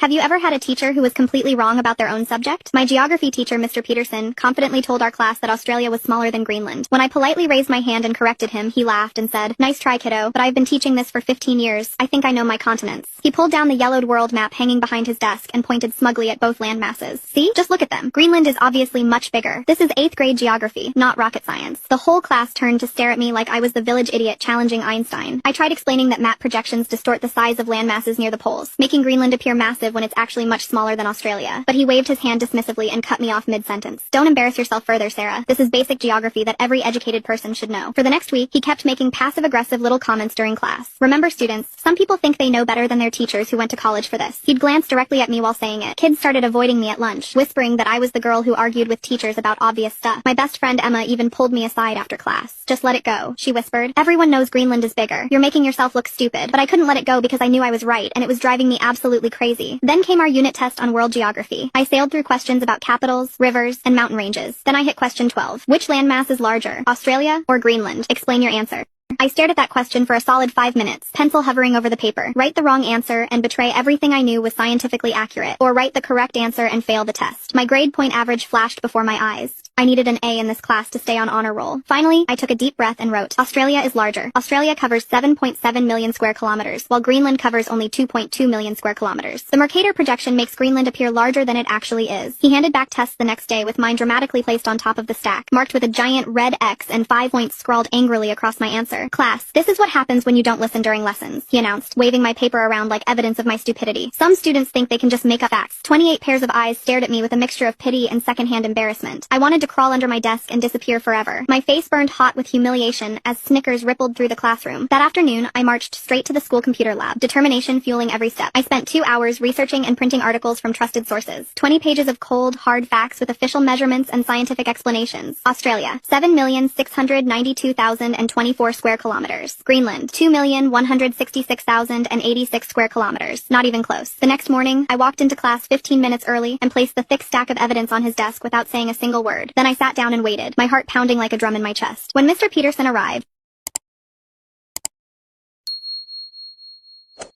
Have you ever had a teacher who was completely wrong about their own subject? My geography teacher, Mr. Peterson, confidently told our class that Australia was smaller than Greenland. When I politely raised my hand and corrected him, he laughed and said, "Nice try, kiddo, but I've been teaching this for 15 years. I think I know my continents." He pulled down the yellowed world map hanging behind his desk and pointed smugly at both land masses. "See? Just look at them. Greenland is obviously much bigger. This is 8th grade geography, not rocket science." The whole class turned to stare at me like I was the village idiot challenging Einstein. I tried explaining that map projections distort the size of land masses near the poles, making Greenland appear massive when it's actually much smaller than Australia. But he waved his hand dismissively and cut me off mid-sentence. "Don't embarrass yourself further, Sarah. This is basic geography that every educated person should know." For the next week, he kept making passive-aggressive little comments during class. "Remember, students, some people think they know better than their teachers who went to college for this." He'd glance directly at me while saying it. Kids started avoiding me at lunch, whispering that I was the girl who argued with teachers about obvious stuff. My best friend Emma even pulled me aside after class. "Just let it go," she whispered. "Everyone knows Greenland is bigger. You're making yourself look stupid." But I couldn't let it go because I knew I was right, and it was driving me absolutely crazy. Then came our unit test on world geography. I sailed through questions about capitals, rivers, and mountain ranges. Then I hit question 12. Which landmass is larger, Australia or Greenland? Explain your answer. I stared at that question for a solid 5 minutes, pencil hovering over the paper. Write the wrong answer and betray everything I knew was scientifically accurate, or write the correct answer and fail the test. My grade point average flashed before my eyes. I needed an A in this class to stay on honor roll. Finally, I took a deep breath and wrote, "Australia is larger. Australia covers 7.7 million square kilometers, while Greenland covers only 2.2 million square kilometers. The Mercator projection makes Greenland appear larger than it actually is." He handed back tests the next day with mine dramatically placed on top of the stack, marked with a giant red X and 5 points scrawled angrily across my answer. "Class, this is what happens when you don't listen during lessons," he announced, waving my paper around like evidence of my stupidity. "Some students think they can just make up facts." 28 pairs of eyes stared at me with a mixture of pity and secondhand embarrassment. I wanted to crawl under my desk and disappear forever. My face burned hot with humiliation as snickers rippled through the classroom. That afternoon, I marched straight to the school computer lab, determination fueling every step. I spent 2 hours researching and printing articles from trusted sources. 20 pages of cold, hard facts with official measurements and scientific explanations. Australia, 7,692,024 square kilometers. Greenland, 2,166,086 square kilometers. Not even close. The next morning, I walked into class 15 minutes early and placed the thick stack of evidence on his desk without saying a single word. Then I sat down and waited, my heart pounding like a drum in my chest. When Mr. Peterson arrived,